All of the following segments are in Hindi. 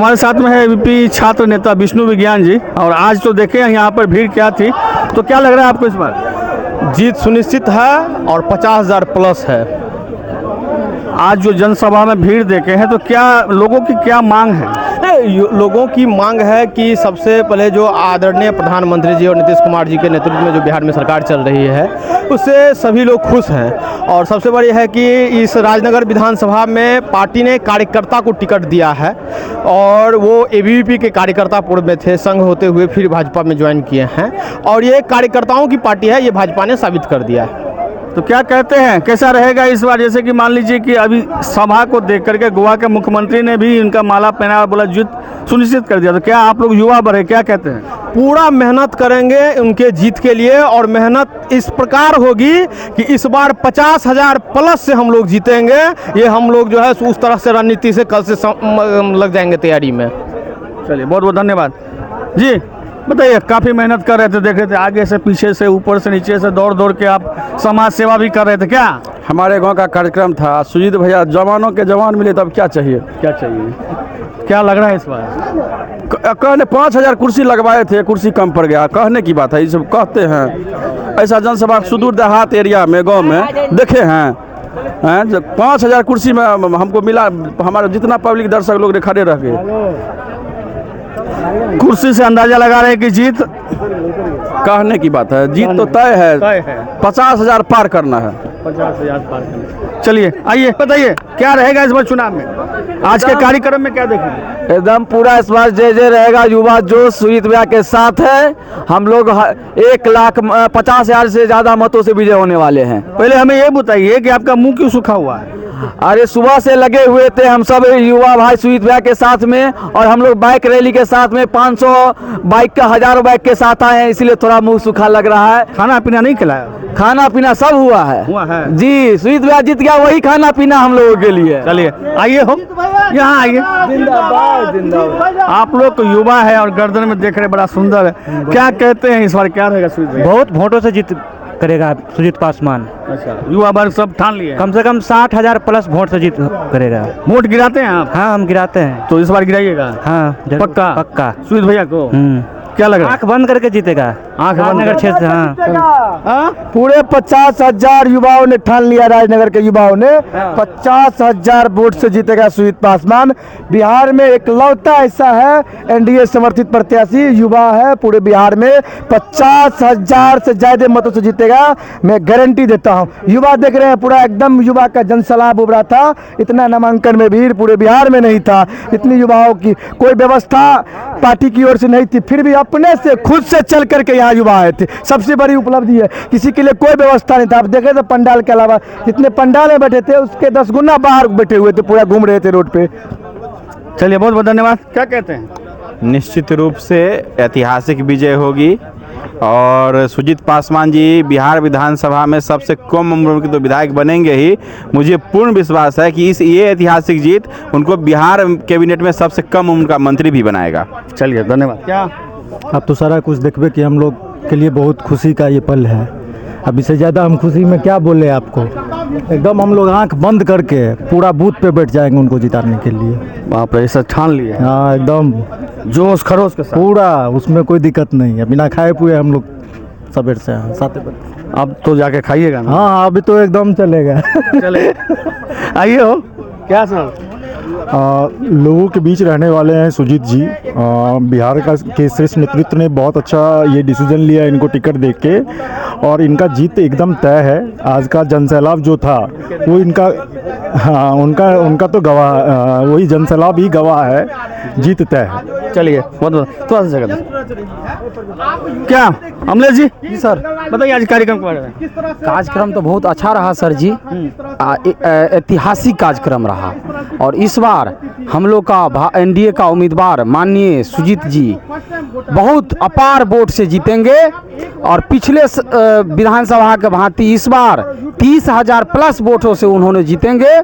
हमारे साथ में है वीपी छात्र नेता विष्णु विज्ञान जी। और आज तो देखें यहाँ पर भीड़ क्या थी, तो क्या लग रहा है आपको इस बार? जीत सुनिश्चित है और 50,000 प्लस है। आज जो जनसभा में भीड़ देखे हैं, तो क्या लोगों की क्या मांग है? लोगों की मांग है कि सबसे पहले जो आदरणीय प्रधानमंत्री जी और नीतीश कुमार जी के नेतृत्व में जो बिहार में सरकार चल रही है, उससे सभी लोग खुश हैं। और सबसे बड़ी है कि इस राजनगर विधानसभा में पार्टी ने कार्यकर्ता को टिकट दिया है और वो एबीवीपी के कार्यकर्ता पूर्व में थे, संघ होते हुए फिर भाजपा में ज्वाइन किए हैं और ये कार्यकर्ताओं की पार्टी है, ये भाजपा ने साबित कर दिया है। तो क्या कहते हैं, कैसा रहेगा इस बार? जैसे कि मान लीजिए कि अभी सभा को देख करके गोवा के मुख्यमंत्री ने भी इनका माला पहना, बोला जीत सुनिश्चित कर दिया, तो क्या आप लोग युवा बढ़े, क्या कहते हैं? पूरा मेहनत करेंगे उनके जीत के लिए और मेहनत इस प्रकार होगी कि इस बार 50,000 प्लस से हम लोग जीतेंगे। ये हम लोग जो है उस तरह से रणनीति से कल से लग जाएंगे तैयारी में। चलिए, बहुत बहुत धन्यवाद जी। बताइए, काफ़ी मेहनत कर रहे थे, देख रहे थे आगे से पीछे से ऊपर से नीचे से दौड़ दौड़ के आप समाज सेवा भी कर रहे थे क्या? हमारे गांव का कार्यक्रम था, सुजीत भैया जवानों के जवान मिले, तब क्या चाहिए? क्या चाहिए? क्या लग रहा है इस बार? कहने 5,000 कुर्सी लगवाए थे, कुर्सी कम पड़ गया, कहने की बात है, ये सब कहते हैं। ऐसा जनसभा सुदूर देहात एरिया में गाँव में देखे हैं जब 5,000 कुर्सी में हमको मिला, हमारे जितना पब्लिक दर्शक लोग ने खड़े रह गए। कुर्सी से अंदाजा लगा रहे हैं कि जीत? कहने की बात है, जीत तो तय है। 50,000 पार करना है। 50,000 पार करना। चलिए, आइए बताइए क्या रहेगा इस बार चुनाव में? आज के कार्यक्रम में क्या देखेंगे? एकदम पूरा इस बार जय रहेगा। युवा जोश सुजीत भैया के साथ है। हम लोग 1,50,000 से ज़्यादा मतों से विजय होने वाले हैं। पहले हमें ये बताइए कि आपका मुंह क्यों सूखा हुआ है? अरे सुबह से लगे हुए थे हम सब युवा भाई सुजीत भैया के साथ में, और हम लोग बाइक रैली के साथ में 500 बाइक का 1000 बाइक के साथ आए हैं, इसलिए थोड़ा मुंह सूखा लग रहा है। खाना पीना नहीं खिलाया? खाना पीना सब हुआ है जी। सुजीत भैया जीत गया, वही खाना पीना हम लोगों के लिए। चलिए, आइए हो यहाँ आइए। जिंदाबाद जिंदाबाद। आप लोग तो युवा है और गर्दन में देख रहे बड़ा सुंदर है, क्या कहते हैं इस बार क्या रहेगा सुजीत भैया? बहुत वोटों से जीत करेगा सुजीत पासवान। अच्छा, युवा वर्ग सब ठान लिए? कम से कम 60,000 प्लस वोट से जीत करेगा। वोट गिराते हैं आप? हाँ, हम गिराते हैं। तो इस बार गिराइएगा? हाँ, पक्का पक्का सुजीत भैया को? क्या लग रहा है? आँख बंद करके जीतेगा। आँख बंद राजनगर क्षेत्र। हाँ, पूरे 50,000 युवाओं ने ठान लिया, राजनगर के युवाओं ने 50,000 वोट से जीतेगा सुजीत पासवान। बिहार में एकलौता ऐसा है एनडीए समर्थित प्रत्याशी युवा है पूरे बिहार में, 50,000 से ज्यादा मतों से जीतेगा, मैं गारंटी देता हूं। युवा देख रहे हैं, पूरा एकदम युवा का जनसैलाब उभरा था। इतना नामांकन में भीड़ पूरे बिहार में नहीं था, इतनी युवाओं की कोई व्यवस्था पार्टी की ओर से नहीं थी, फिर भी अपने से खुद से चल करके यहाँ युवा आए थे। सबसे बड़ी उपलब्धि है, किसी के लिए कोई व्यवस्था नहीं था। आप देखे तो पंडाल के अलावा जितने पंडाल में बैठे थे उसके 10 गुना बाहर बैठे हुए थे, पूरा घूम रहे थे रोड पे। चलिए, बहुत बहुत धन्यवाद। क्या कहते हैं? निश्चित रूप से ऐतिहासिक विजय होगी और सुजीत पासवान जी बिहार विधानसभा में सबसे कम उम्र के तो विधायक बनेंगे ही। मुझे पूर्ण विश्वास है कि ये ऐतिहासिक जीत उनको बिहार कैबिनेट में सबसे कम उम्र का मंत्री भी बनाएगा। चलिए, धन्यवाद। क्या अब तो सारा कुछ देखबे कि हम लोग के लिए बहुत खुशी का ये पल है। अब इससे ज़्यादा हम खुशी में क्या बोले आपको। एकदम हम लोग आंख बंद करके पूरा बूथ पे बैठ जाएंगे उनको जिताने के लिए। वहाँ पर ऐसा ठान लिए? हाँ, एकदम जोश खरोश के साथ पूरा, उसमें कोई दिक्कत नहीं है। बिना खाए पुए हम लोग सवेर से 7 बजे। अब तो जाके खाइएगा ना? हाँ, अभी तो एकदम चलेगा। चले, आइए हो। क्या सर? लोगों के बीच रहने वाले हैं सुजीत जी। बिहार का के शीर्ष नेतृत्व ने बहुत अच्छा ये डिसीजन लिया इनको टिकट देके, और इनका जीत एकदम तय है। आज का जनसैलाब जो था वो इनका, हाँ, उनका तो गवाह, वही जनसैलाब ही गवाह है, जीत तय है। चलिए, बहुत थोड़ा सा जगह क्या अमलेश जी सर बताइए आज कार्यक्रम के बारे में। कार्यक्रम तो बहुत अच्छा रहा सर जी, ऐतिहासिक कार्यक्रम रहा और इस बार हम लोग का एनडीए का उम्मीदवार माननीय सुजीत जी बहुत अपार वोट से जीतेंगे और पिछले विधानसभा के भांति इस बार 30,000 प्लस वोटों से उन्होंने जीतेंगे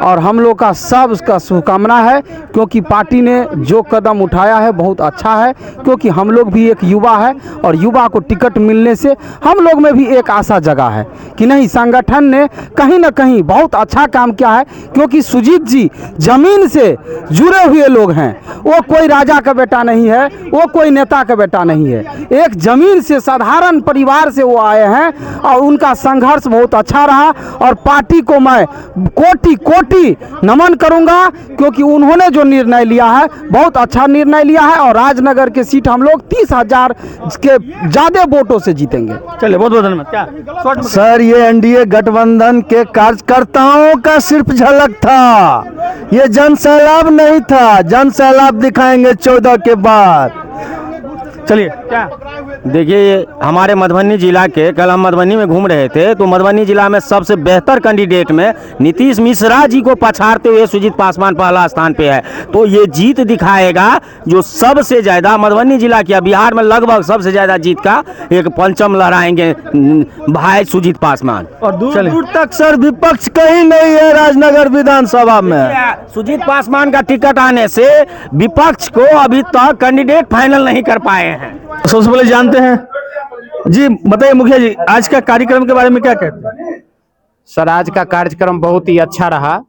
और हम लोग का सब उसका शुभकामना है, क्योंकि पार्टी ने जो कदम उठाया है बहुत अच्छा है, क्योंकि हम लोग भी एक युवा है और युवा को टिकट मिलने से हम लोग में भी एक आशा जगा है कि नहीं, संगठन ने कहीं ना कहीं बहुत अच्छा काम किया है, क्योंकि सुजीत जी जमीन से जुड़े हुए लोग हैं। वो कोई राजा का बेटा नहीं है, वो कोई नेता का बेटा नहीं है, एक जमीन से साधारण परिवार से वो आए हैं और उनका संघर्ष बहुत अच्छा रहा और पार्टी को मैं कोटि कोटि नमन करूंगा, क्योंकि उन्होंने जो निर्णय लिया है बहुत अच्छा निर्णय लिया है और राजनगर के सीट हम लोग 30,000 के ज्यादा वोटों से जीतेंगे। चलिए, बहुत बहुत धन्यवाद। क्या सर, ये एनडीए गठबंधन के कार्यकर्ताओं का सिर्फ झलक था, ये जन सैलाब नहीं था। जन सैलाब दिखाएंगे 14 के बाद। चलिए, क्या देखिए, हमारे मधुबनी जिला के, कल हम मधुबनी में घूम रहे थे तो मधुबनी जिला में सबसे बेहतर कैंडिडेट में नीतीश मिश्रा जी को पछाड़ते हुए सुजीत पासवान पहला स्थान पे है। तो ये जीत दिखाएगा जो सबसे ज्यादा मधुबनी जिला किया, बिहार में लगभग सबसे ज्यादा जीत का एक परचम लहराएंगे भाई सुजीत पासवान। और दूर दूर तक सर विपक्ष कहीं नहीं है राजनगर विधानसभा में। सुजीत पासवान का टिकट आने से विपक्ष को अभी तक कैंडिडेट फाइनल नहीं कर पाए हैं। सबसे पहले जानते हैं जी, बताइए मुखिया जी, आज का कार्यक्रम के बारे में क्या कहते हैं? सर, आज का कार्यक्रम बहुत ही अच्छा रहा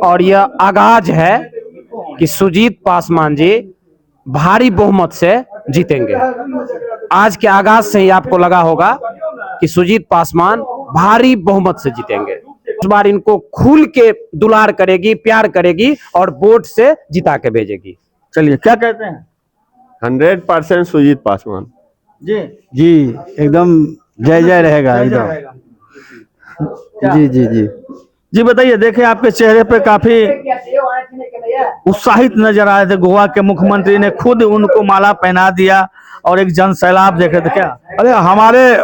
और यह आगाज है कि सुजीत पासवान जी भारी बहुमत से जीतेंगे। आज के आगाज से ही आपको लगा होगा कि सुजीत पासवान भारी बहुमत से जीतेंगे। इस बार इनको खुल के दुलार करेगी, प्यार करेगी और वोट से जिता के भेजेगी। चलिए, क्या कहते हैं? 100% सुजीत पासवान जी जी, एकदम जय जय रहेगा एकदम। जी जी जी जी, बताइए। देखे आपके चेहरे पे काफी उत्साहित नजर आए थे। गोवा के मुख्यमंत्री ने खुद उनको माला पहना दिया और एक जन सैलाब देखे थे। क्या अरे हमारे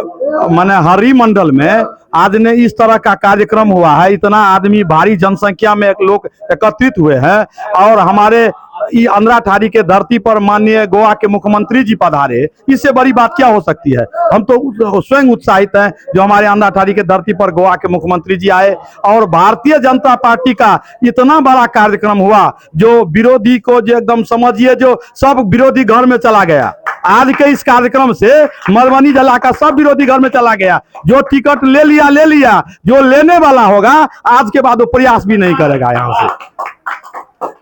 माने हरी मंडल में आज ने इस तरह का कार्यक्रम हुआ है, इतना आदमी भारी जनसंख्या में एक लोग एकत्रित हुए हैं और हमारे अंद्राठारी के धरती पर माननीय गोवा के मुख्यमंत्री जी पधारे, इससे बड़ी बात क्या हो सकती है। हम तो स्वयं उत्साहित हैं जो हमारे अंद्राठारी के धरती पर गोवा के मुख्यमंत्री जी आए और भारतीय जनता पार्टी का इतना बड़ा कार्यक्रम हुआ जो विरोधी को जो एकदम समझिए जो सब विरोधी घर में चला गया। आज के इस कार्यक्रम से मधुबनी जिला का सब विरोधी घर में चला गया। जो टिकट ले लिया, जो लेने वाला होगा आज के बाद वो प्रयास भी नहीं करेगा यहाँ से।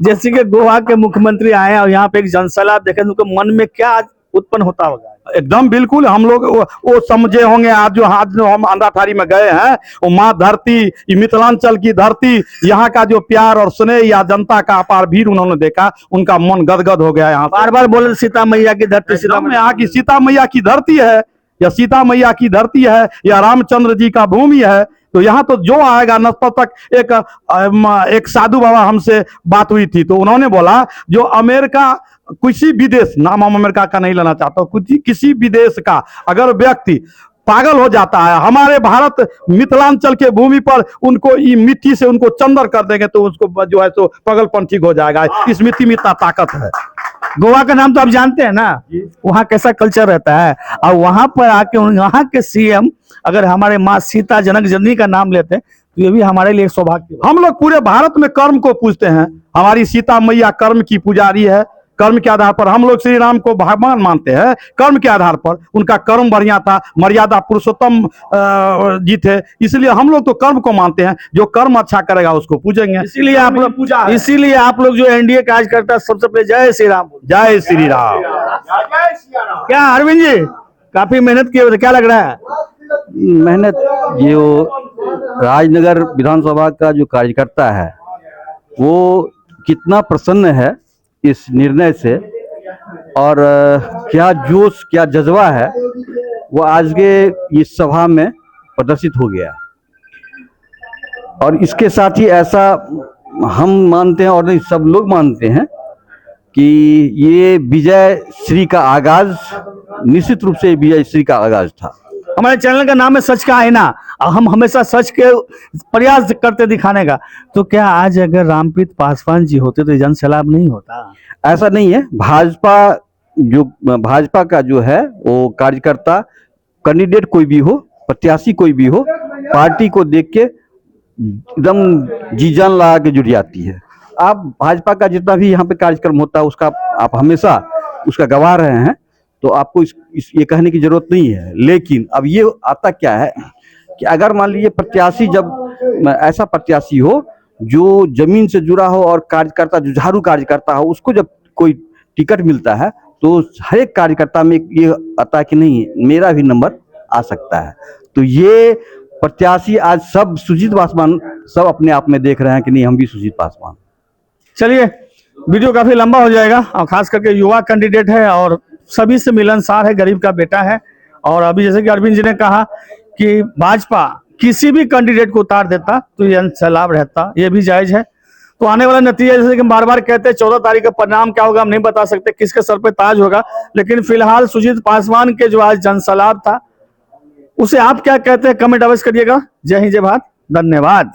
जैसे कि गोवा के मुख्यमंत्री आए और यहाँ पे एक जनसैलाब देखे, उनके मन में क्या उत्पन्न होता होगा? एकदम बिल्कुल, हम लोग वो समझे होंगे। आज जो हम अंद्राठारी में गए हैं, वो माँ धरती, मिथिलांचल की धरती, यहाँ का जो प्यार और स्नेह या जनता का अपार भीड़ उन्होंने देखा, उनका मन गदगद हो गया। यहाँ बार बार बोले सीता मैया की धरती, यहाँ की सीता मैया की धरती है, या सीता मैया की धरती है, या रामचंद्र जी का भूमि है। तो यहाँ तो जो आएगा नस्ल तक। एक साधु बाबा हमसे बात हुई थी तो उन्होंने बोला जो अमेरिका किसी विदेश, नाम हम अमेरिका का नहीं लेना चाहता, किसी विदेश का अगर व्यक्ति पागल हो जाता है, हमारे भारत मिथिलांचल के भूमि पर उनको मिट्टी से उनको चंदर कर देंगे तो उसको जो है तो पागलपन ठीक हो जाएगा। इस मिट्टी में इतना ताकत है। गोवा का नाम तो आप जानते हैं ना, वहाँ कैसा कल्चर रहता है। और वहां पर आके वहाँ के सीएम अगर हमारे माँ सीता जनक जननी का नाम लेते हैं तो ये भी हमारे लिए सौभाग्य। हम लोग पूरे भारत में कर्म को पूजते हैं। हमारी सीता मैया कर्म की पुजारी है। कर्म के आधार पर हम लोग श्री राम को भगवान मानते हैं। कर्म के आधार पर उनका कर्म बढ़िया था, मर्यादा पुरुषोत्तम जी थे, इसलिए हम लोग तो कर्म को मानते हैं। जो कर्म अच्छा करेगा उसको पूजेंगे। इसीलिए आप लोग जो एनडीए कार्यकर्ता सबसे पहले जय श्री राम। जय श्री राम। क्या अरविंद जी काफी मेहनत किए, क्या लग रहा है? मेहनत, जो राजनगर विधानसभा का जो कार्यकर्ता है वो कितना प्रसन्न है इस निर्णय से, और क्या जोश, क्या जज्बा है वो आज के इस सभा में प्रदर्शित हो गया। और इसके साथ ही ऐसा हम मानते हैं और नहीं सब लोग मानते हैं कि ये विजय श्री का आगाज, निश्चित रूप से विजय श्री का आगाज था। हमारे चैनल का नाम है सच का आईना, हम हमेशा सच के प्रयास करते दिखाने का। तो क्या आज अगर रामप्रीत पासवान जी होते तो जन सैलाब नहीं होता? ऐसा नहीं है। भाजपा का जो है वो कार्यकर्ता कैंडिडेट कोई भी हो, प्रत्याशी कोई भी हो, पार्टी को देख के एकदम जी जान लगा के जुट जाती है। आप भाजपा का जितना भी यहाँ पे कार्यक्रम होता है उसका आप हमेशा उसका गवाह रहे हैं, तो आपको ये कहने की जरूरत नहीं है। लेकिन अब ये आता क्या है कि अगर मान लीजिए प्रत्याशी, जब ऐसा प्रत्याशी हो जो जमीन से जुड़ा हो और कार्यकर्ता, जुझारू कार्यकर्ता हो, उसको जब कोई टिकट मिलता है तो हर एक कार्यकर्ता में ये आता है कि नहीं मेरा भी नंबर आ सकता है। तो ये प्रत्याशी आज सब सुजीत पासवान सब अपने आप में देख रहे हैं कि नहीं हम भी सुजीत पासवान। चलिए, वीडियो काफी लंबा हो जाएगा और खास करके युवा कैंडिडेट है और सभी से मिलनसार है, गरीब का बेटा है। और अभी जैसे कि अरविंद जी ने कहा कि भाजपा किसी भी कैंडिडेट को उतार देता तो ये सैलाब रहता, ये भी जायज है। तो आने वाला नतीजा, जैसे कि बार बार कहते हैं 14 तारीख का परिणाम क्या होगा हम नहीं बता सकते, किसके सर पे ताज होगा, लेकिन फिलहाल सुजीत पासवान के जो आज जनसैलाब था उसे आप क्या कहते हैं कमेंट अवश्य करिएगा। जय हिंद, जय भारत, धन्यवाद।